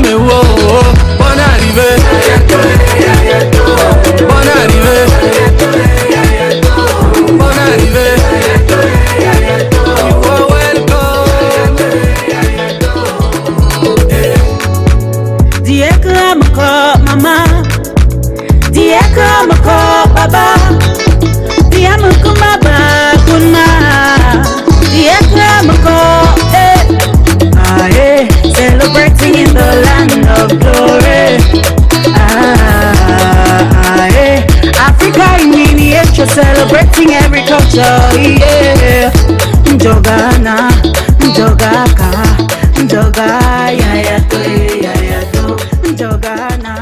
mais wow, oh, bonne arrivée. Bonne arrivée. Bonne arrivée. You are welcome. Dieka mako mama, dieka mako baba, dieka baba kunma, dieka mako celebrating in the land of glory. Africa in miniature, celebrating every culture. Yeah, Njogana, Njogaka, Njoga, ya to, Njogana,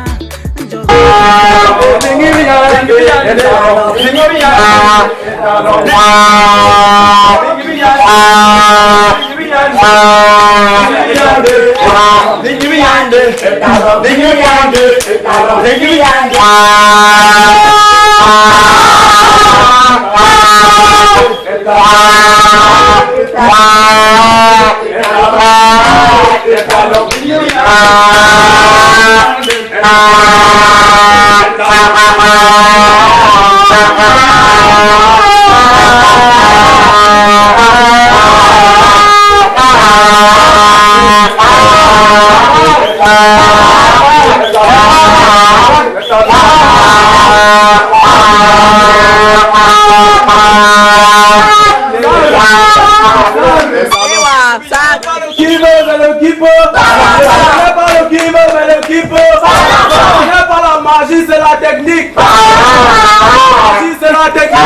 c'est la technique. Magie, c'est la technique.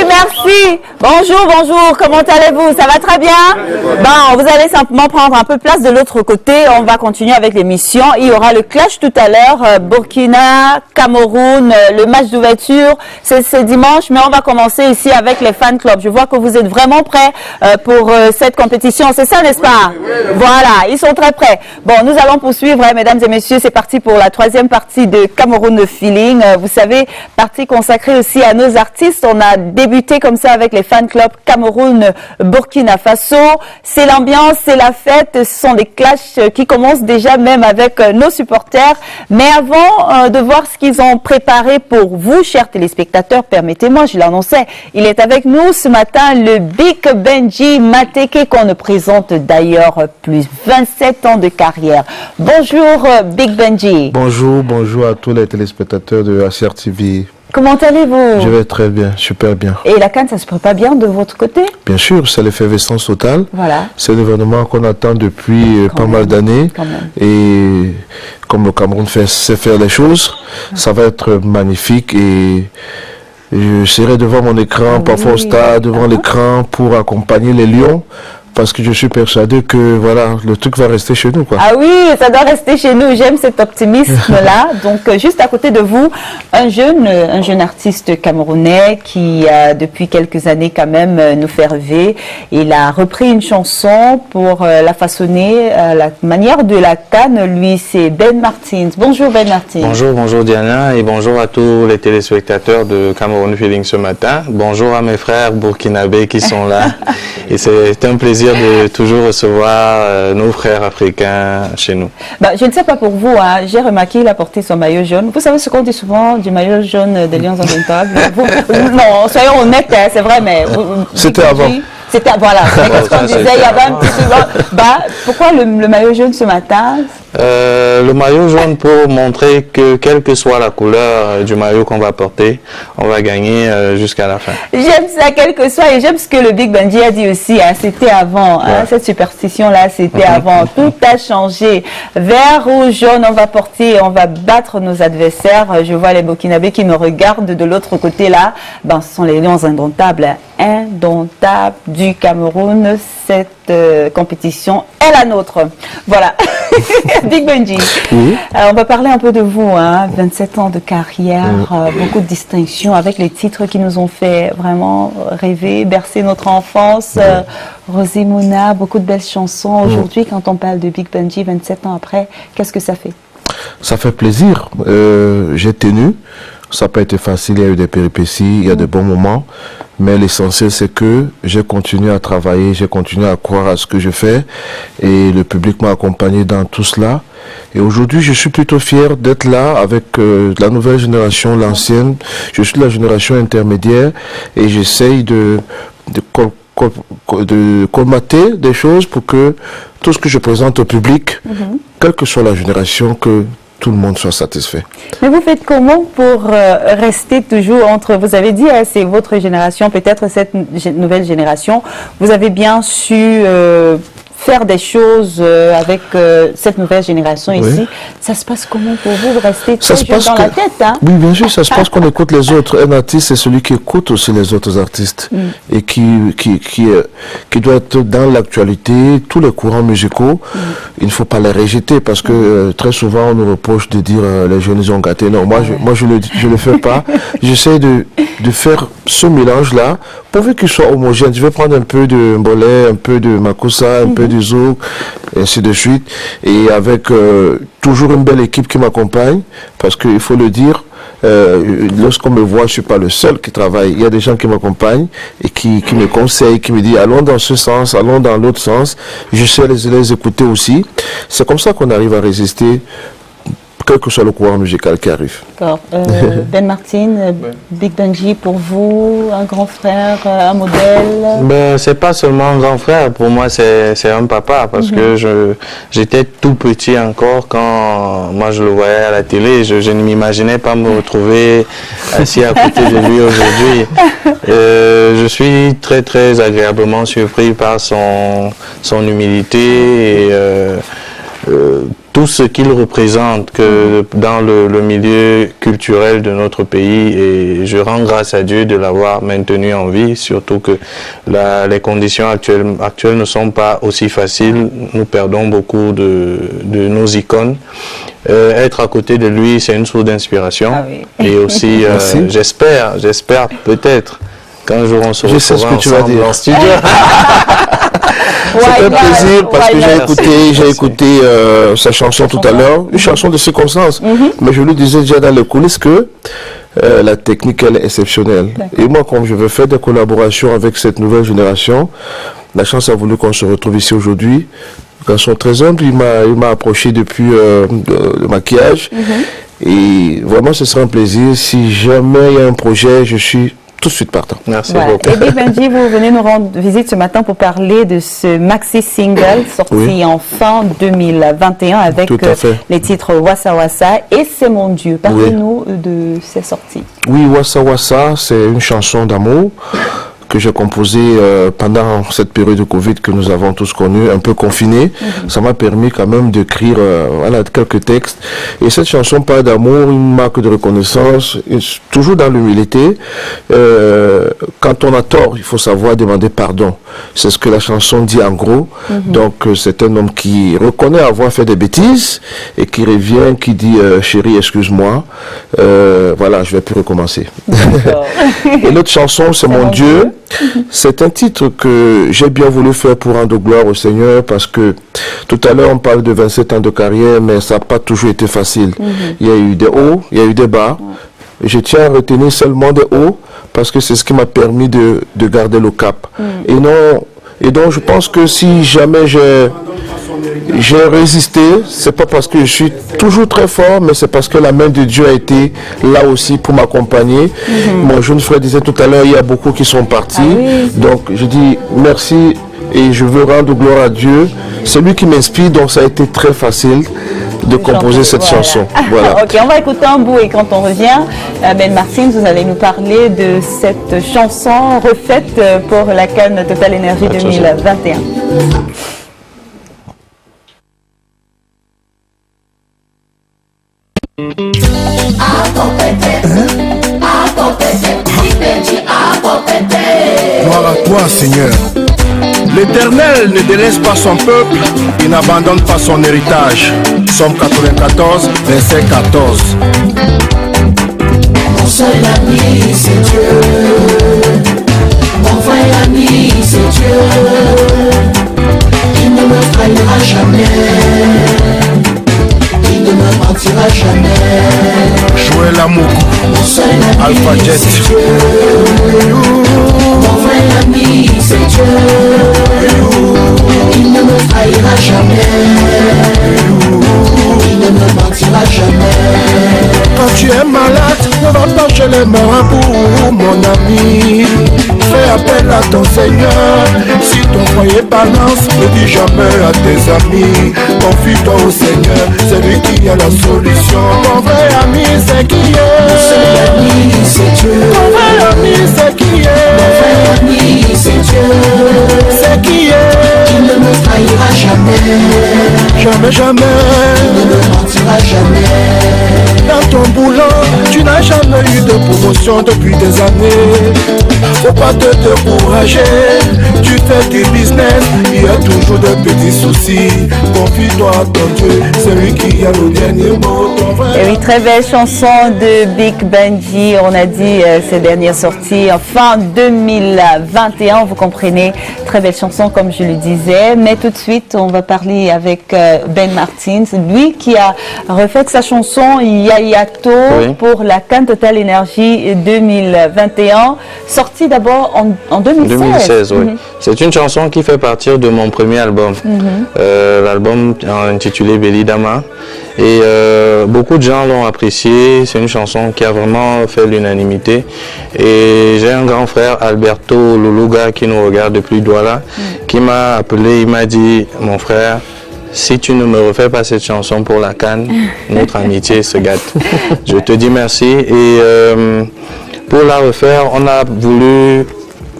Merci. Bonjour, comment allez-vous? Ça va très bien? Bon, vous allez simplement prendre un peu place de l'autre côté. On va continuer avec l'émission. Il y aura le clash tout à l'heure, Burkina, Cameroun, le match d'ouverture. C'est dimanche, mais on va commencer ici avec les fan clubs. Je vois que vous êtes vraiment prêts pour cette compétition. C'est ça, n'est-ce pas? Voilà, ils sont très prêts. Bon, nous allons poursuivre, mesdames et messieurs. C'est parti pour la troisième partie de Cameroun Feeling. Vous savez, partie consacrée aussi à nos artistes. On a débuté comme ça avec les fan clubs Cameroun, Burkina Faso. C'est l'ambiance, c'est la fête. Ce sont des clashs qui commencent déjà même avec nos supporters. Mais avant de voir ce qu'ils ont préparé pour vous, chers téléspectateurs, permettez-moi, je l'annonçais, il est avec nous ce matin le Big Benji Mateke qu'on ne présente d'ailleurs plus 27 ans de carrière. Bonjour Big Benji. Bonjour à tous les téléspectateurs de ACR TV. Comment allez-vous? Je vais très bien, super bien. Et la CAN, ça se prépare bien de votre côté? Bien sûr, c'est l'effervescence totale. Voilà. C'est l'événement qu'on attend depuis pas mal d'années. Et comme le Cameroun sait faire les choses, ça va être magnifique. Et je serai devant mon écran, parfois au stade, devant l'écran pour accompagner les Lions. Parce que je suis persuadé que voilà, le truc va rester chez nous, quoi. Ah oui, ça doit rester chez nous. J'aime cet optimisme-là. Donc, juste à côté de vous, un jeune artiste camerounais qui, depuis quelques années quand même, nous fait rêver. Il a repris une chanson pour la façonner à la manière de la CAN. Lui, c'est Ben Martins. Bonjour Ben Martins. Bonjour Diana et bonjour à tous les téléspectateurs de Cameroun Feeling ce matin. Bonjour à mes frères burkinabés qui sont là. Et c'est un plaisir de toujours recevoir nos frères africains chez nous. Je ne sais pas pour vous, hein, j'ai remarqué qu'il a porté son maillot jaune. Vous savez ce qu'on dit souvent du maillot jaune des Lions indomptables? Non, soyons honnêtes, hein, c'est vrai, mais... C'était avant. Voilà, c'est ce qu'on disait, il y avait un petit souvent. Pourquoi le maillot jaune ce matin? Le maillot jaune pour montrer que quelle que soit la couleur du maillot qu'on va porter, on va gagner jusqu'à la fin. J'aime ça, quel que soit, et j'aime ce que le Big Benji a dit aussi, hein, c'était avant, hein, cette superstition-là, c'était avant, tout a changé. Vert, rouge, jaune, on va porter, on va battre nos adversaires. Je vois les Burkinabés qui me regardent de l'autre côté là, ce sont les Lions indomptables, indomptables du Cameroun. Cette compétition est la nôtre. Voilà. Big Benji, Oui. on va parler un peu de vous, hein. 27 ans de carrière, beaucoup de distinctions avec les titres qui nous ont fait vraiment rêver, bercer notre enfance. Rosimona, beaucoup de belles chansons. Aujourd'hui, quand on parle de Big Benji, 27 ans après, qu'est-ce que ça fait? Ça fait plaisir. J'ai tenu. Ça n'a pas été facile, il y a eu des péripéties, il y a de bons moments. Mais l'essentiel, c'est que j'ai continué à travailler, j'ai continué à croire à ce que je fais. Et le public m'a accompagné dans tout cela. Et aujourd'hui, je suis plutôt fier d'être là avec la nouvelle génération, l'ancienne. Je suis de la génération intermédiaire et j'essaye de colmater des choses pour que tout ce que je présente au public, quelle que soit la génération, que tout le monde soit satisfait. Mais vous faites comment pour rester toujours entre... Vous avez dit, c'est votre génération, peut-être cette nouvelle génération. Vous avez bien su faire des choses avec cette nouvelle génération ici. Ça se passe comment pour vous? Vous restez toujours dans la tête, hein? Oui, bien sûr, ça se passe qu'on écoute les autres. Un artiste, c'est celui qui écoute aussi les autres artistes et qui doit être dans l'actualité, tous les courants musicaux. Il ne faut pas les rejeter parce que très souvent, on nous reproche de dire les jeunes, ils ont gâté. Non, moi, je le fais pas. J'essaie de faire ce mélange-là, pourvu qu'il soit homogène. Je vais prendre un peu de Mbolé, un peu de Makossa, un peu de Zouk, et ainsi de suite. Et avec toujours une belle équipe qui m'accompagne, parce qu'il faut le dire, lorsqu'on me voit, je ne suis pas le seul qui travaille. Il y a des gens qui m'accompagnent et qui me conseillent, qui me disent allons dans ce sens, allons dans l'autre sens. Je sais les écouter aussi. C'est comme ça qu'on arrive à résister, quel que soit le courant musical qui arrive. D'accord. Ben Martin, Big Benji, pour vous, un grand frère, un modèle? C'est pas seulement un grand frère, pour moi c'est un papa, parce que j'étais tout petit encore quand moi je le voyais à la télé. Je ne m'imaginais pas me retrouver assis à côté de lui aujourd'hui. Je suis très très agréablement surpris par son humilité et tout ce qu'il représente dans le milieu culturel de notre pays, et je rends grâce à Dieu de l'avoir maintenu en vie, surtout que les conditions actuelles ne sont pas aussi faciles. Nous perdons beaucoup de nos icônes. Être à côté de lui, c'est une source d'inspiration. Ah oui. Et aussi, j'espère peut-être qu'un jour on se retrouvera ensemble en studio. C'est un plaisir parce que j'ai écouté sa chanson tout à l'heure, une chanson de circonstance. Mais je lui disais déjà dans les coulisses que la technique, elle est exceptionnelle. Et moi, comme je veux faire des collaborations avec cette nouvelle génération, la chance a voulu qu'on se retrouve ici aujourd'hui. Garçon très humble, il m'a approché depuis le maquillage. Et vraiment, ce sera un plaisir. Si jamais il y a un projet, je suis tout de suite partant. Merci beaucoup. Et Big Benji, vous venez nous rendre visite ce matin pour parler de ce maxi single sorti en fin 2021 avec les titres Wassa Wassa et C'est mon Dieu. Parlez-nous de ces sorties. Oui, Wassa Wassa, c'est une chanson d'amour que j'ai composé pendant cette période de Covid que nous avons tous connue, un peu confinée. Ça m'a permis quand même d'écrire quelques textes. Et cette chanson parle d'amour, une marque de reconnaissance, toujours dans l'humilité. Quand on a tort, il faut savoir demander pardon. C'est ce que la chanson dit en gros. Donc c'est un homme qui reconnaît avoir fait des bêtises et qui revient, qui dit chérie, excuse-moi. Voilà, je vais plus recommencer. Et l'autre chanson, c'est Mon Dieu. C'est un titre que j'ai bien voulu faire pour rendre gloire au Seigneur, parce que tout à l'heure on parle de 27 ans de carrière, mais ça n'a pas toujours été facile. Il y a eu des hauts, il y a eu des bas. Je tiens à retenir seulement des hauts parce que c'est ce qui m'a permis de garder le cap. Et donc je pense que si jamais j'ai résisté, c'est pas parce que je suis toujours très fort, mais c'est parce que la main de Dieu a été là aussi pour m'accompagner. Mon jeune frère disait tout à l'heure, il y a beaucoup qui sont partis. Donc je dis merci et je veux rendre gloire à Dieu. C'est lui qui m'inspire, donc ça a été très facile de composer cette chanson. Voilà. Ok, on va écouter un bout et quand on revient, Ben Martin, vous allez nous parler de cette chanson refaite pour la Cannes Total Energy 2021. Gloire à toi, Seigneur. L'Éternel ne délaisse pas son peuple, il n'abandonne pas son héritage. Psaume 94, verset 14. Mon seul ami, c'est Dieu. Mon vrai ami, c'est Dieu. Il ne me trahira jamais. Il ne me mentira jamais. Joël Amouk, Mon seul ami, Alpha Jet. c'est Dieu. Mon vrai ami, c'est Dieu. Il ne me trahira jamais. Il ne me mentira jamais. Quand tu es malade, ne va pas chez les marabouts, mon ami. Fais appel à ton Seigneur. Si ton foyer balance, ne dis jamais à tes amis. Confie-toi au Seigneur, c'est lui qui a la solution. Mon vrai ami, c'est qui est. Mon seul ami, c'est Dieu. Mon vrai ami, c'est qui est. Mon vrai ami, c'est Dieu. C'est qui est. Il ne me trahira jamais. Jamais, jamais. Il ne me mentira jamais. Dans ton boulot, tu n'as jamais eu de promotion depuis des années. Faut pas te décourager. Tu fais du business, il y a toujours de petits soucis. Confie-toi à ton Dieu, c'est lui qui a le dernier mot. Ton vrai. Et oui, très belle chanson de Big Benji. On a dit ses dernières sorties en fin 2021, vous comprenez. Très belle chanson, comme je le disais. Mais tout de suite, on va parler avec Ben Martins, lui qui a refait sa chanson Yayato pour la Cannes Total Énergie 2021, sortie d'abord en 2016. 2016, oui. C'est une chanson qui fait partie de mon premier album. L'album intitulé Belidama. Et beaucoup de gens l'ont apprécié. C'est une chanson qui a vraiment fait l'unanimité. Et j'ai un grand frère, Alberto Luluga, qui nous regarde depuis Douala, qui m'a appelé, il m'a dit, mon frère, si tu ne me refais pas cette chanson pour la Cannes, notre amitié se gâte. Je te dis merci. Et pour la refaire, on a voulu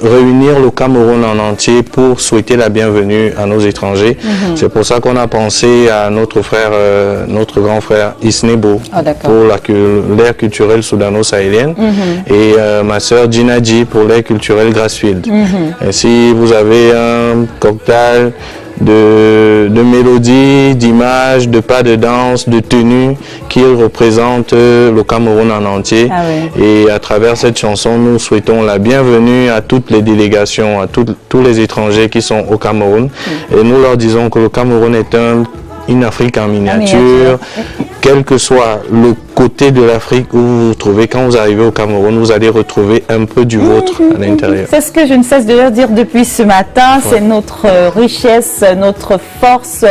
réunir le Cameroun en entier pour souhaiter la bienvenue à nos étrangers. C'est pour ça qu'on a pensé à notre frère, notre grand frère Isnebo, pour l'ère culturelle soudano-sahélienne, et ma sœur Djinadji pour l'ère culturelle Grassfield. Ainsi, vous avez un cocktail de mélodies, d'images, de pas de danse, de tenues qui représentent le Cameroun en entier. Et à travers cette chanson, nous souhaitons la bienvenue à toutes les délégations, à tous les étrangers qui sont au Cameroun. Et nous leur disons que le Cameroun est une Afrique en miniature. Quel que soit le côté de l'Afrique où vous vous trouvez, quand vous arrivez au Cameroun, vous allez retrouver un peu du vôtre à l'intérieur. C'est ce que je ne cesse de leur dire depuis ce matin. C'est notre richesse, notre force,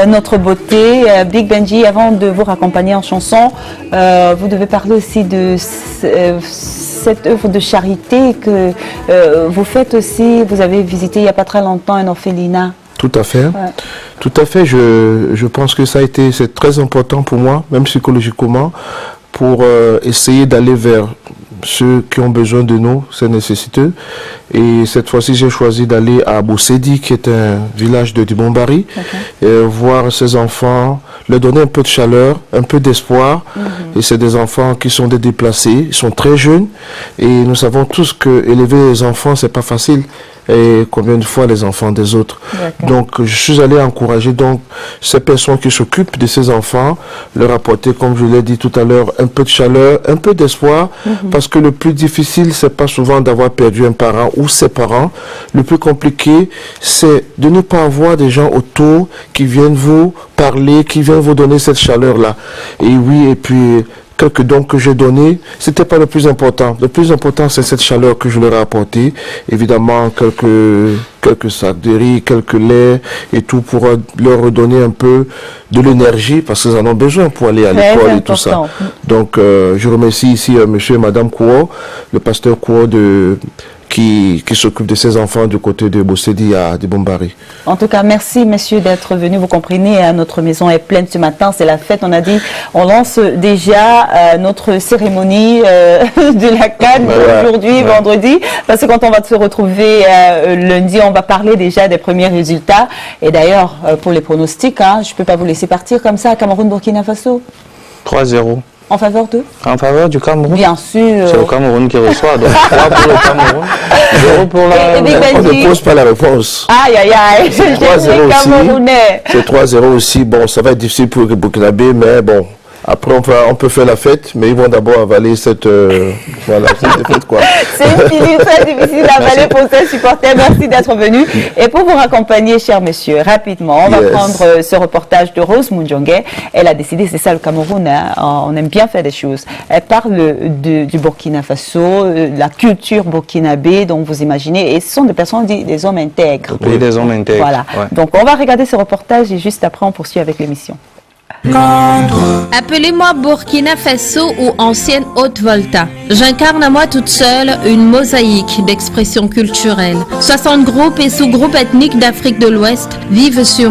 notre beauté. Big Benji, avant de vous raccompagner en chanson, vous devez parler aussi de cette œuvre de charité que vous faites aussi. Vous avez visité il n'y a pas très longtemps un orphelinat. Tout à fait. Tout à fait. Je pense que c'est très important pour moi, même psychologiquement, pour essayer d'aller vers ceux qui ont besoin de nous, c'est nécessiteux. Et cette fois-ci, j'ai choisi d'aller à Bossedi, qui est un village de Dibombari, et voir ces enfants, leur donner un peu de chaleur, un peu d'espoir. Et c'est des enfants qui sont des déplacés, ils sont très jeunes, et nous savons tous que élever les enfants, c'est pas facile. Et combien de fois les enfants des autres. Donc je suis allé encourager donc ces personnes qui s'occupent de ces enfants, leur apporter, comme je l'ai dit tout à l'heure, un peu de chaleur, un peu d'espoir, parce que le plus difficile, c'est pas souvent d'avoir perdu un parent ou ses parents. Le plus compliqué, c'est de ne pas avoir des gens autour qui viennent vous parler, qui viennent vous donner cette chaleur-là. Et oui, et puis quelques dons que j'ai donnés, c'était pas le plus important. Le plus important, c'est cette chaleur que je leur ai apportée. Évidemment, quelques sacs de riz, quelques laits et tout pour leur redonner un peu de l'énergie parce qu'ils en ont besoin pour aller à l'école et tout ça. Donc, je remercie ici monsieur et madame Kouo, le pasteur Kouo qui s'occupe de ses enfants du côté de Bossedi à Dibombari. En tout cas, merci messieurs d'être venus. Vous comprenez, notre maison est pleine ce matin, c'est la fête. On a dit, on lance déjà notre cérémonie de la Cannes aujourd'hui, vendredi, parce que quand on va se retrouver lundi, on va parler déjà des premiers résultats. Et d'ailleurs, pour les pronostics, je ne peux pas vous laisser partir comme ça à Cameroun-Burkina Faso. 3-0. En faveur de? En faveur du Cameroun. Bien sûr. C'est le Cameroun qui reçoit, donc 3 pour le Cameroun, 0 pour la... Et Big On Benji. ne pose pas la réponse. Aïe, aïe, aïe. C'est J'ai 3-0 les aussi. Camerounais. C'est 3-0 aussi. Bon, ça va être difficile pour les Burkinabés, mais bon. Après, on peut faire la fête, mais ils vont d'abord avaler cette défaite, quoi. C'est une pilule très difficile à avaler pour ces supporters. Merci d'être venu. Et pour vous raccompagner, chers messieurs, rapidement, on va prendre ce reportage de Rose Mundjonge. Elle a décidé, c'est ça le Cameroun, hein, on aime bien faire des choses. Elle parle du Burkina Faso, la culture burkinabé, donc vous imaginez, et ce sont des personnes, des hommes intègres. Oui, des hommes intègres. Voilà. Ouais. Donc on va regarder ce reportage et juste après on poursuit avec l'émission. Appelez-moi Burkina Faso ou ancienne Haute-Volta. J'incarne à moi toute seule une mosaïque d'expressions culturelles. 60 groupes et sous-groupes ethniques d'Afrique de l'Ouest vivent sur